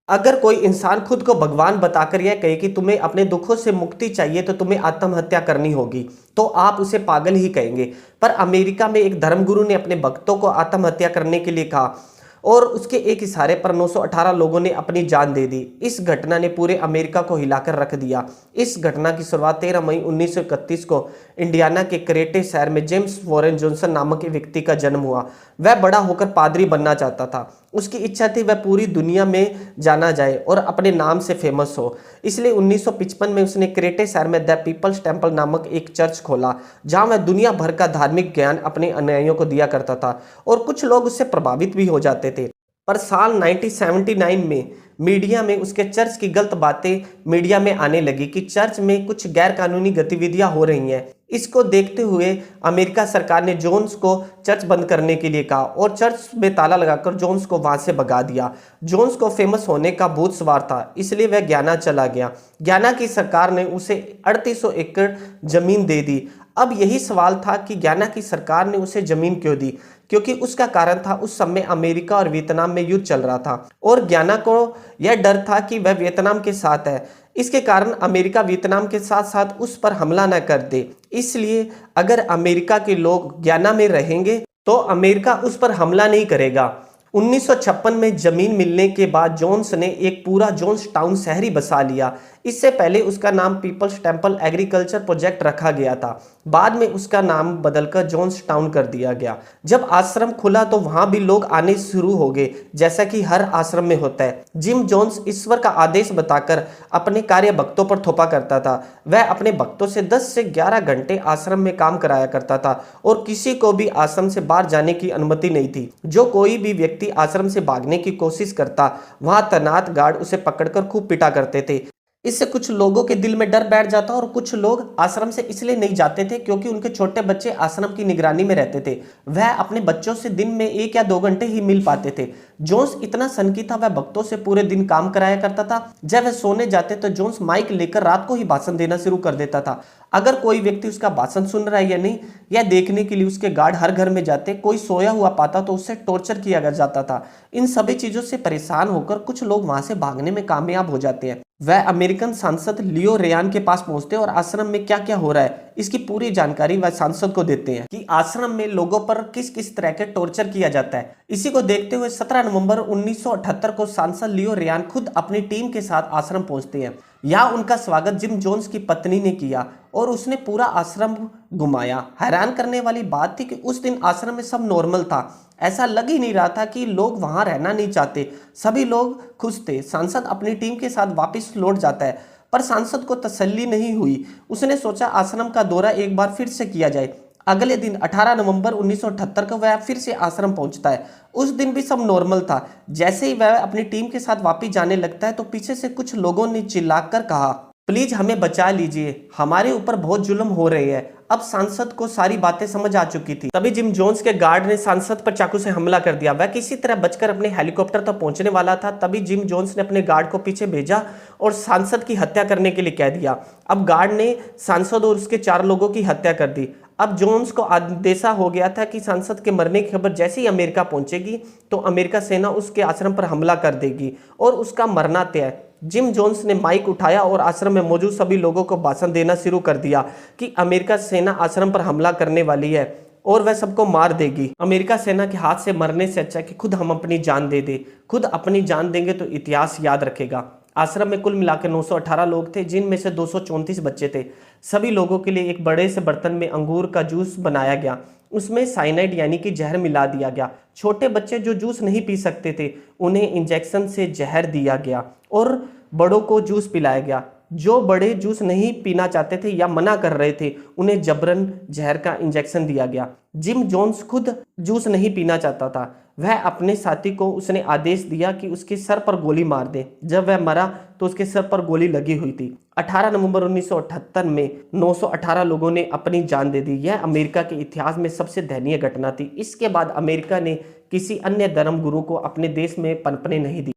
अगर कोई इंसान खुद को भगवान बताकर यह कहे कि तुम्हें अपने दुखों से मुक्ति चाहिए तो तुम्हें आत्महत्या करनी होगी, तो आप उसे पागल ही कहेंगे। पर अमेरिका में एक धर्मगुरु ने अपने भक्तों को आत्महत्या करने के लिए कहा और उसके एक इशारे पर 918 लोगों ने अपनी जान दे दी। इस घटना ने पूरे अमेरिका को हिलाकर रख दिया। इस घटना की शुरुआत 13 मई 1931 को इंडियाना के क्रेटे शहर में जेम्स वॉरेन जॉनसन नामक एक व्यक्ति का जन्म हुआ। वह बड़ा होकर पादरी बनना चाहता था। उसकी इच्छा थी वह पूरी दुनिया में जाना जाए और अपने नाम से फेमस हो। इसलिए 1955 में उसने क्रेटे शहर में द पीपल्स टेम्पल नामक एक चर्च खोला, जहां वह दुनिया भर का धार्मिक ज्ञान अपने अनुयायियों को दिया करता था और कुछ लोग उससे प्रभावित भी हो जाते थे। पर साल 1979 में मीडिया में उसके चर्च की गलत बातें मीडिया में आने लगी कि चर्च में कुछ गैर कानूनी गतिविधियां हो रही हैं। इसको देखते हुए अमेरिका सरकार ने जोन्स को चर्च बंद करने के लिए कहा और चर्च में ताला लगाकर जोन्स को वहां से भगा दिया। जोन्स को फेमस होने का भूत सवार था, इसलिए वह ग्याना चला गया। ग्याना की सरकार ने उसे 3800 एकड़ जमीन दे दी। अब यही सवाल था कि ग्याना की सरकार ने उसे जमीन क्यों दी, क्योंकि उसका कारण था उस समय अमेरिका और वियतनाम में युद्ध चल रहा था और ग्याना को यह डर था कि वह वियतनाम के साथ है। इसके कारण अमेरिका वियतनाम के साथ साथ उस पर हमला न कर दे। इसलिए अगर अमेरिका के लोग ग्याना में रहेंगे तो अमेरिका उस पर हमला नहीं करेगा। 1956 में जमीन मिलने के बाद जोन्स ने एक पूरा जोन्स टाउन शहरी बसा लिया। इससे पहले उसका नाम पीपल्स टेम्पल एग्रीकल्चर प्रोजेक्ट रखा गया था। बाद में उसका नाम बदलकर जोन्स टाउन कर दिया गया। जब आश्रम खुला तो वहां भी लोग आने शुरू हो गए, जैसा कि हर आश्रम में होता है। जिम जोन्स ईश्वर का आदेश बताकर अपने कार्य भक्तों पर थोपा करता था। वह अपने भक्तों से 10 से 11 घंटे आश्रम में काम कराया करता था और किसी को भी आश्रम से बाहर जाने की अनुमति नहीं थी। जो कोई भी व्यक्ति आश्रम से भागने की कोशिश करता, वहां तैनात गार्ड उसे पकड़कर खूब पिटा करते थे। इससे कुछ लोगों के दिल में डर बैठ जाता और कुछ लोग आश्रम से इसलिए नहीं जाते थे क्योंकि उनके छोटे बच्चे आश्रम की निगरानी में रहते थे। वह अपने बच्चों से दिन में 1 या 2 घंटे ही मिल पाते थे। जोन्स इतना सनकी था, वह भक्तों से पूरे दिन काम कराया करता था। जब वह सोने जाते तो जोन्स माइक लेकर रात को ही भाषण देना शुरू कर देता था। अगर कोई व्यक्ति उसका भाषण सुन रहा है या नहीं, यह देखने के लिए उसके गार्ड हर घर में जाते। कोई सोया हुआ पाता तो उससे टॉर्चर किया जाता था। इन सभी चीजों से परेशान होकर कुछ लोग वहां से भागने में कामयाब हो जाते हैं। वह अमेरिकन सांसद लियो रेयान के पास पहुंचते और आश्रम में क्या क्या हो रहा है इसकी पूरी जानकारी वह सांसद को देते हैं कि आश्रम में लोगों पर किस किस तरह के टॉर्चर किया जाता है। इसी को देखते हुए 17 नवंबर 1978 को सांसद लियो रेयान खुद अपनी टीम के साथ आश्रम पहुंचते हैं। यहाँ उनका स्वागत जिम जोन्स की पत्नी ने किया और उसने पूरा आश्रम घुमाया। हैरान करने वाली बात थी कि उस दिन आश्रम में सब नॉर्मल था। ऐसा लग ही नहीं रहा था कि लोग वहां रहना नहीं चाहते। सभी लोग खुश थे। सांसद अपनी टीम के साथ वापस लौट जाता है, पर सांसद को तसल्ली नहीं हुई। उसने सोचा आश्रम का दौरा एक बार फिर से किया जाए। अगले दिन 18 नवंबर 1978 को वह फिर से आश्रम पहुंचता है। उस दिन भी सब नॉर्मल था। जैसे ही वह अपनी टीम के साथ वापस जाने लगता है तो पीछे से कुछ लोगों ने चिल्लाकर कहा, प्लीज हमें बचा लीजिए, हमारे ऊपर बहुत जुल्म हो रहे हैं। अब सांसद को सारी बातें समझ आ चुकी थी। तभी जिम जोन्स के गार्ड ने सांसद पर चाकू से हमला कर दिया। वह किसी तरह बचकर अपने हेलीकॉप्टर तक पहुंचने वाला था। तभी जिम जोन्स ने अपने गार्ड को पीछे भेजा और सांसद की हत्या करने के लिए कह दिया। अब गार्ड ने सांसद और उसके 4 लोगों की हत्या कर दी। अब जोन्स को अंदेशा हो गया था कि सांसद के मरने की खबर जैसे ही अमेरिका पहुंचेगी तो अमेरिका सेना उसके आश्रम पर हमला कर देगी और उसका मरना तय है। जिम जोन्स ने माइक उठाया और आश्रम में मौजूद सभी लोगों को भाषण देना शुरू कर दिया कि अमेरिका सेना आश्रम पर हमला करने वाली है और वह सबको मार देगी। अमेरिका सेना के हाथ से मरने से अच्छा कि खुद हम अपनी जान दे दे। खुद अपनी जान देंगे तो इतिहास याद रखेगा। आश्रम में कुल मिलाकर 918 लोग थे, जिनमें से 234 बच्चे थे। सभी लोगों के लिए एक बड़े से बर्तन में अंगूर का जूस बनाया गया। उसमें साइनाइड यानी कि जहर मिला दिया गया। छोटे बच्चे जो जूस नहीं पी सकते थे उन्हें इंजेक्शन से जहर दिया गया और बड़ों को जूस पिलाया गया। जो बड़े जूस नहीं पीना चाहते थे या मना कर रहे थे उन्हें जबरन जहर का इंजेक्शन दिया गया। जिम जोन्स खुद जूस नहीं पीना चाहता था। वह अपने साथी को उसने आदेश दिया कि उसके सर पर गोली मार दे। जब वह मरा तो उसके सर पर गोली लगी हुई थी। 18 नवंबर 1978 में 918 लोगों ने अपनी जान दे दी। यह अमेरिका के इतिहास में सबसे दयनीय घटना थी। इसके बाद अमेरिका ने किसी अन्य धर्म गुरु को अपने देश में पनपने नहीं दी।